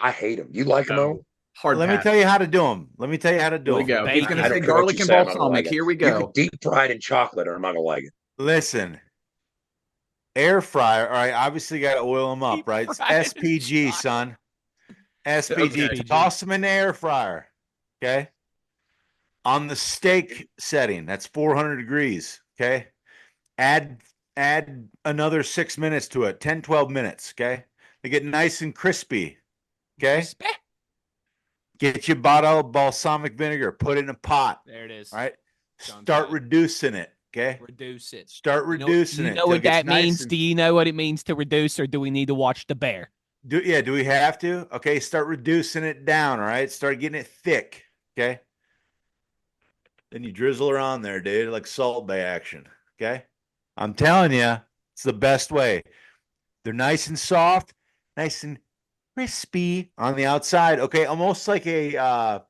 I hate them. You like them, though? Let me tell you how to do them. Let me tell you how to do them. Go. He's going to say garlic and balsamic. Here we go. You can deep fried in chocolate, or I'm not going to like it. Listen, air fryer. All right, obviously got to oil them up, right? It's SPG, son. SPG. Okay. Toss them in the air fryer. Okay. On the steak setting, that's 400 degrees. Okay. Add another 6 minutes to it. 10, 12 minutes. Okay. They get nice and crispy. Okay. Get your bottle of balsamic vinegar. Put it in a pot. There it is. All right. Start reducing it. Okay. Reduce it. Start reducing it. You know what that means? Do you know what it means to reduce, or do we need to watch The Bear? Do we have to? Okay. Start reducing it down. All right. Start getting it thick. Okay. Then you drizzle her on there, dude, like Salt Bay action. Okay. I'm telling you, it's the best way. They're nice and soft, nice and crispy on the outside. Okay, almost like what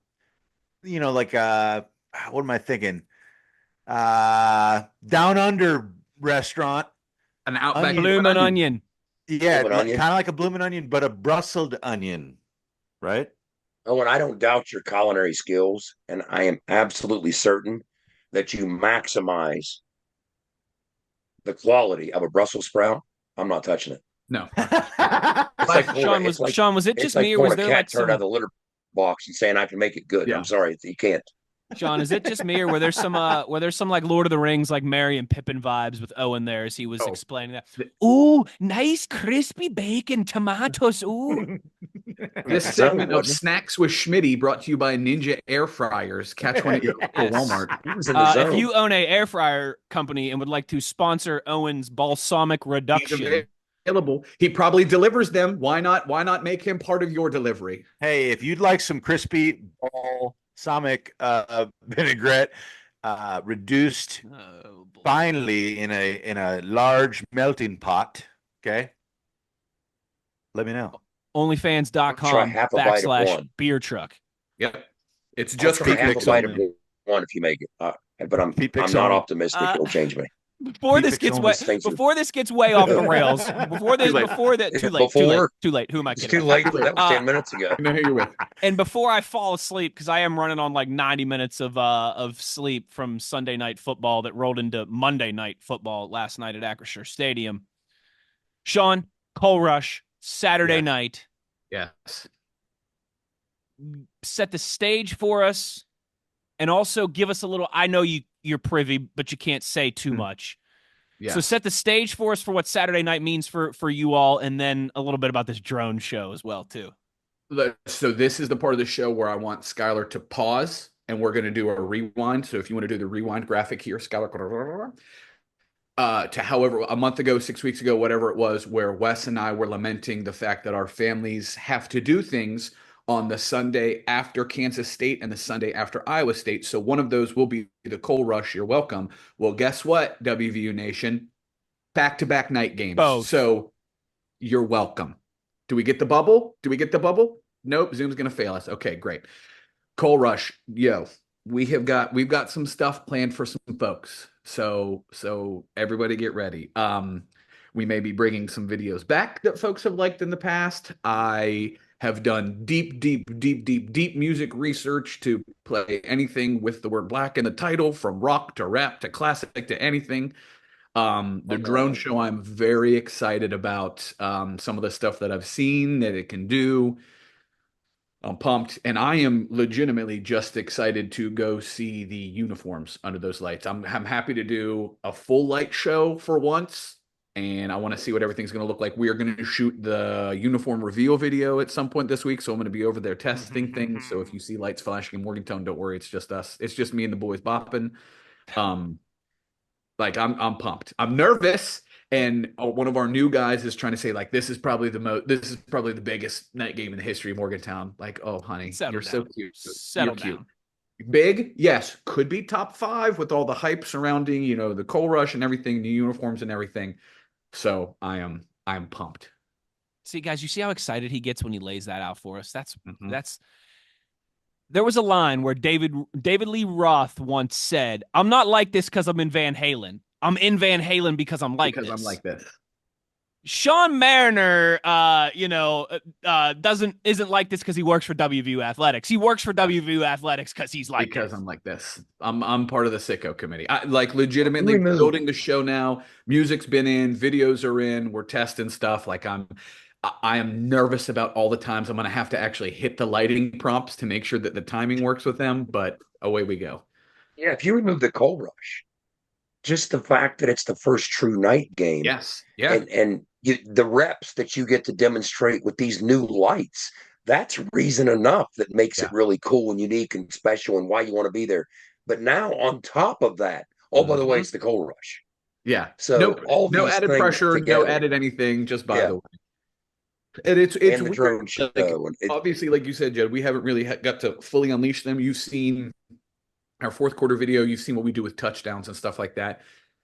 am I thinking? Down under restaurant. An Outback bloomin' onion. Yeah, kind of like a bloomin' onion, but a Brussels onion, right? Oh, and I don't doubt your culinary skills, and I am absolutely certain that you maximize the quality of a Brussels sprout. I'm not touching it. No. Sean, was it just me, or was there like turned out of the litter box and saying I can make it good? Yeah. I'm sorry, you can't. Sean, is it just me, or were there some like Lord of the Rings, like Merry and Pippin vibes with Owen there as he was explaining that? Ooh, nice crispy bacon, tomatoes. Ooh. This segment of Snacks with Schmitty brought to you by Ninja Air Fryers. Catch one at your Walmart. If you own a air fryer company and would like to sponsor Owen's balsamic reduction, available. He probably delivers them. Why not make him part of your delivery? Hey, if you'd like some crispy balsamic vinaigrette, reduced finely in a large melting pot. Okay. Let me know. Onlyfans.com half a bite of one. /beer truck. Yep. It's I'll just try half a bite of only. one if you make it. But I'm Pizza not only. optimistic it'll change me. Before this gets way off the rails, too late. Who am I It's kidding? too late. That was 10 minutes ago. I know who you're with. And before I fall asleep, because I am running on like 90 minutes of sleep from Sunday night football that rolled into Monday night football last night at Acrisure Stadium. Sean, Cole Rush, Saturday night. Yes. Set the stage for us, and also give us a little. I know you're privy, but you can't say too much. Yes. So set the stage for us for what Saturday night means for you all, and then a little bit about this drone show as well too. So this is the part of the show where I want Skylar to pause, and we're going to do a rewind. So if you want to do the rewind graphic here, Skylar, to however a month ago, 6 weeks ago, whatever it was, where Wes and I were lamenting the fact that our families have to do things on the Sunday after Kansas State and the Sunday after Iowa State. So one of those will be the Cole Rush. You're welcome. Well, guess what, WVU Nation? Back-to-back night games. Both. So you're welcome. Do we get the bubble? Nope. Zoom's going to fail us. Okay, great. Cole Rush. Yo, we've got some stuff planned for some folks. So everybody get ready. We may be bringing some videos back that folks have liked in the past. I have done deep music research to play anything with the word black in the title, from rock to rap to classic to anything. The drone show, I'm very excited about some of the stuff that I've seen that it can do. I'm pumped, and I am legitimately just excited to go see the uniforms under those lights. I'm happy to do a full light show for once, and I want to see what everything's going to look like. We are going to shoot the uniform reveal video at some point this week, so I'm going to be over there testing things. So if you see lights flashing in Morgantown, don't worry, it's just us. It's just me and the boys bopping. Like I'm pumped. I'm nervous. And one of our new guys is trying to say, like, this is probably the biggest night game in the history of Morgantown. Like, oh, honey, you're so cute. Settle down. Big, yes, could be top 5 with all the hype surrounding, the Cole Rush and everything, the uniforms and everything. So I'm pumped. See, guys, you see how excited he gets when he lays that out for us. That's There was a line where David Lee Roth once said, "I'm not like this because I'm in Van Halen. I'm in Van Halen because I'm like this." Sean Marinar, isn't like this because he works for WVU Athletics. He works for WVU Athletics because I'm like this. I'm part of the sicko committee. I like legitimately building the show now. Music's been in, videos are in, we're testing stuff. Like I am nervous about all the times I'm going to have to actually hit the lighting prompts to make sure that the timing works with them. But away we go. Yeah, if you remove the Cole Rush, just the fact that it's the first true night game. Yes. Yeah. And the reps that you get to demonstrate with these new lights, that's reason enough that makes it really cool and unique and special and why you want to be there. But now on top of that, by the way, it's the Cole Rush. Yeah. So no added pressure, together, no added anything, just by the way. And it's the weird. drone show. Obviously, like you said, Jed, we haven't really got to fully unleash them. You've seen our fourth quarter video. You've seen what we do with touchdowns and stuff like that.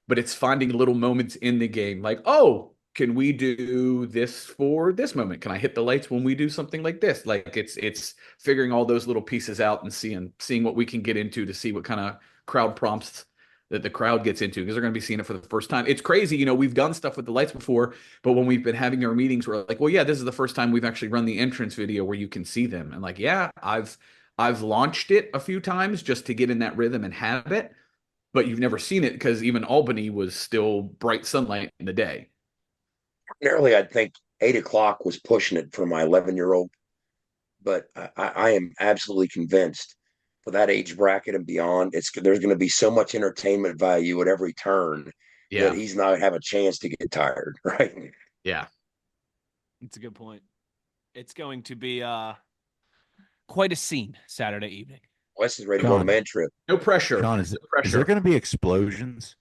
But it's finding little moments in the game, like, oh, can we do this for this moment? Can I hit the lights when we do something like this? Like it's figuring all those little pieces out and seeing what we can get into to see what kind of crowd prompts that the crowd gets into, because they're going to be seeing it for the first time. It's crazy. We've done stuff with the lights before, but when we've been having our meetings, we're like, well, yeah, this is the first time we've actually run the entrance video where you can see them. And like, yeah, I've launched it a few times just to get in that rhythm and have it, but you've never seen it because even Albany was still bright sunlight in the day. Ordinarily, I'd think 8 o'clock was pushing it for my 11-year-old, but I am absolutely convinced for that age bracket and beyond, there's going to be so much entertainment value at every turn that he's not have a chance to get tired, right? Yeah. It's a good point. It's going to be quite a scene Saturday evening. Wes is ready to go on a man trip. No pressure. Sean, is there going to be explosions?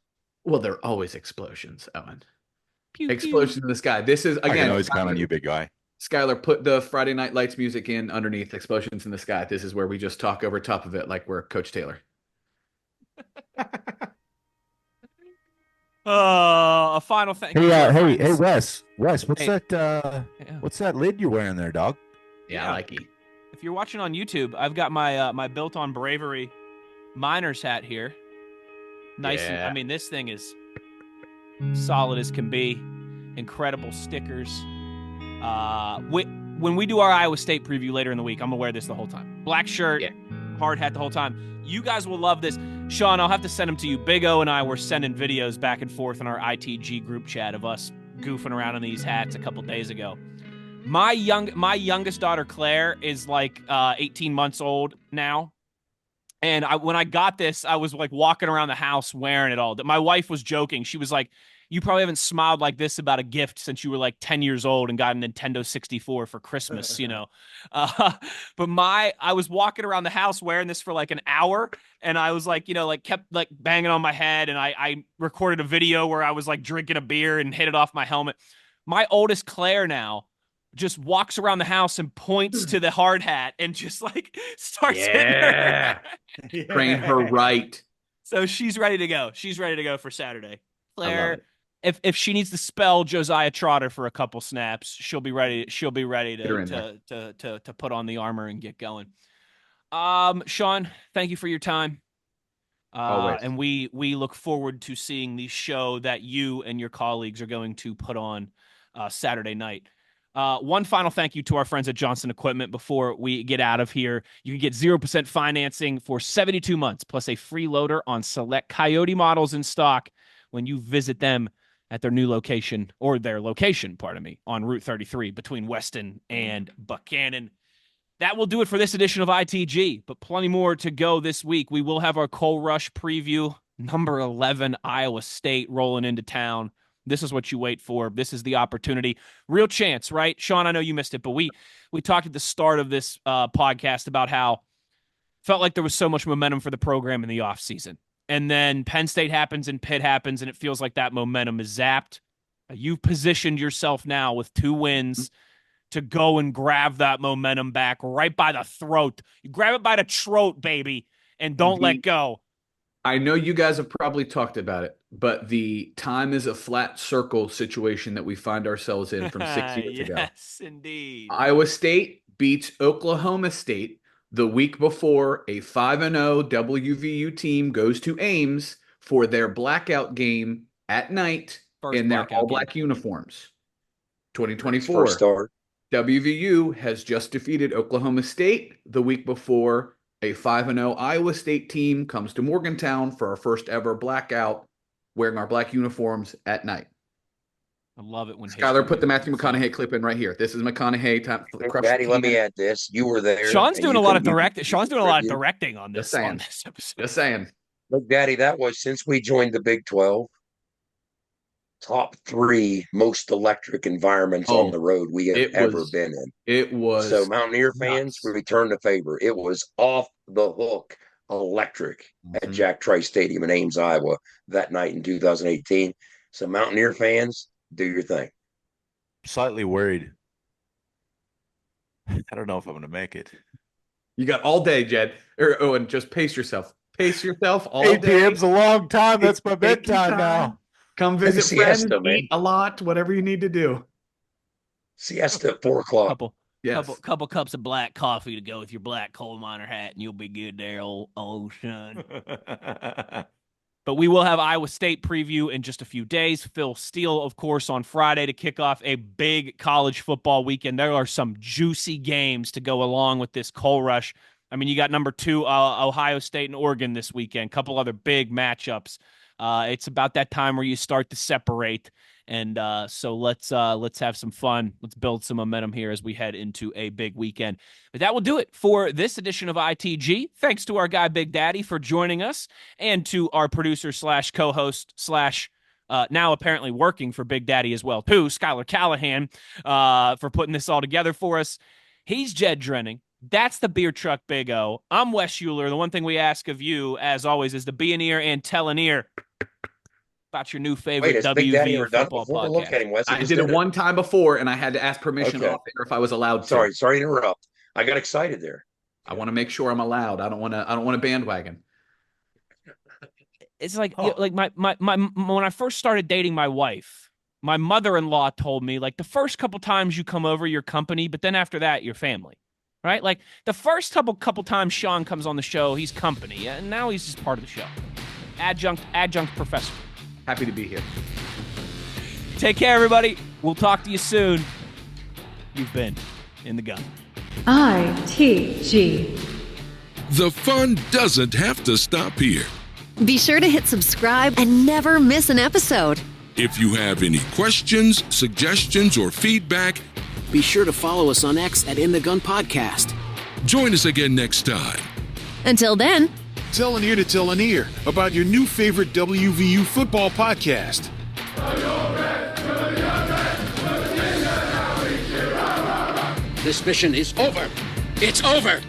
Well, there are always explosions, Owen. Pew, explosions in the sky. This is, again, I can always count on you, big guy. Skylar, put the Friday Night Lights music in underneath Explosions in the Sky. This is where we just talk over top of it like we're Coach Taylor. A final thank you. Hey, Wes, what's Hey. what's that lid you're wearing there, dog? Yeah, I like it. If you're watching on YouTube, I've got my my Built on Bravery Miners hat here. Nice. Yeah. And, I mean, this thing is solid as can be. Incredible stickers. When we do our Iowa State preview later in the week, I'm gonna wear this the whole time. Black shirt, hard hat the whole time. You guys will love this. Sean, I'll have to send them to you. Big O and I were sending videos back and forth in our ITG group chat of us goofing around in these hats a couple days ago. My youngest daughter, Claire, is like 18 months old now. And when I got this, I was like walking around the house wearing it all. My wife was joking. She was like, you probably haven't smiled like this about a gift since you were like 10 years old and got a Nintendo 64 for Christmas, you know. But I was walking around the house wearing this for like an hour, and I was like, you know, like kept like banging on my head, and I recorded a video where I was like drinking a beer and hit it off my helmet. My oldest Claire now just walks around the house and points to the hard hat and just like starts hitting her. Train her right. So she's ready to go. She's ready to go for Saturday. Claire, if she needs to spell Josiah Trotter for a couple snaps, she'll be ready. She'll be ready to put on the armor and get going. Sean, thank you for your time. And we look forward to seeing the show that you and your colleagues are going to put on Saturday night. One final thank you to our friends at Johnston Equipment before we get out of here. You can get 0% financing for 72 months, plus a free loader on select Coyote models in stock when you visit them at their new location, or their location, pardon me, on Route 33 between Weston and Buchanan. That will do it for this edition of ITG, but plenty more to go this week. We will have our Coal Rush preview, number 11, Iowa State rolling into town. This is what you wait for. This is the opportunity. Real chance, right? Sean, I know you missed it, but we talked at the start of this podcast about how felt like there was so much momentum for the program in the offseason. And then Penn State happens and Pitt happens, and it feels like that momentum is zapped. You've positioned yourself now with 2 wins to go and grab that momentum back right by the throat. You grab it by the throat, baby, and don't let go. I know you guys have probably talked about it, but the time is a flat circle situation that we find ourselves in from 6 years ago. Yes, indeed. Iowa State beats Oklahoma State the week before a 5-0 WVU team goes to Ames for their blackout game at night in their all-black uniforms. 2024. First start. WVU has just defeated Oklahoma State the week before a 5-0 Iowa State team comes to Morgantown for our first ever blackout wearing our black uniforms at night. I love it when Skylar put the Matthew McConaughey clip in right here. This is McConaughey time. Daddy, let me add this. You were there. Sean's doing a lot of directing. Sean's doing a lot of directing on this episode. Just saying. Look, Daddy, that was since we joined the Big 12. Top 3 most electric environments on the road we have ever been in. It was so Mountaineer fans return the favor. It was off the hook electric at Jack Trice Stadium in Ames, Iowa that night in 2018. So Mountaineer fans, do your thing. Slightly worried. I don't know if I'm going to make it. You got all day, Jed. And just pace yourself. Pace yourself all 8 day. 8 p.m.'s a long time. That's my bedtime now. Come visit friends, eat a lot, whatever you need to do. Siesta at 4 o'clock. Couple cups of black coffee to go with your black coal miner hat, and you'll be good there, old son. But we will have Iowa State preview in just a few days. Phil Steele, of course, on Friday to kick off a big college football weekend. There are some juicy games to go along with this Coal Rush. I mean, you got number 2, Ohio State and Oregon this weekend. Couple other big matchups. It's about that time where you start to separate. And so let's have some fun. Let's build some momentum here as we head into a big weekend. But that will do it for this edition of ITG. Thanks to our guy Big Daddy for joining us, and to our producer / co-host / now apparently working for Big Daddy as well too, Skylar Callahan, for putting this all together for us. He's Jed Drenning. That's the Beer Truck Big O. I'm Wes Schuler. The one thing we ask of you, as always, is to be an ear and tell an ear about your new favorite WVU football podcast. I did it one time before, and I had to ask permission off air if I was allowed to. Sorry to interrupt. I got excited there. I want to make sure I'm allowed. I don't want to bandwagon. it's like my when I first started dating my wife, my mother-in-law told me, like, the first couple times you come over, your company, but then after that, your family, right? Like the first couple times Sean comes on the show, he's company, and now he's just part of the show. Adjunct professor. Happy to be here. Take care, everybody. We'll talk to you soon. You've been in the gun. ITG. The fun doesn't have to stop here. Be sure to hit subscribe and never miss an episode. If you have any questions, suggestions, or feedback, be sure to follow us on X at In the Gun Podcast. Join us again next time. Until then, tell an ear to tell an ear about your new favorite WVU football podcast. This mission is over. It's over.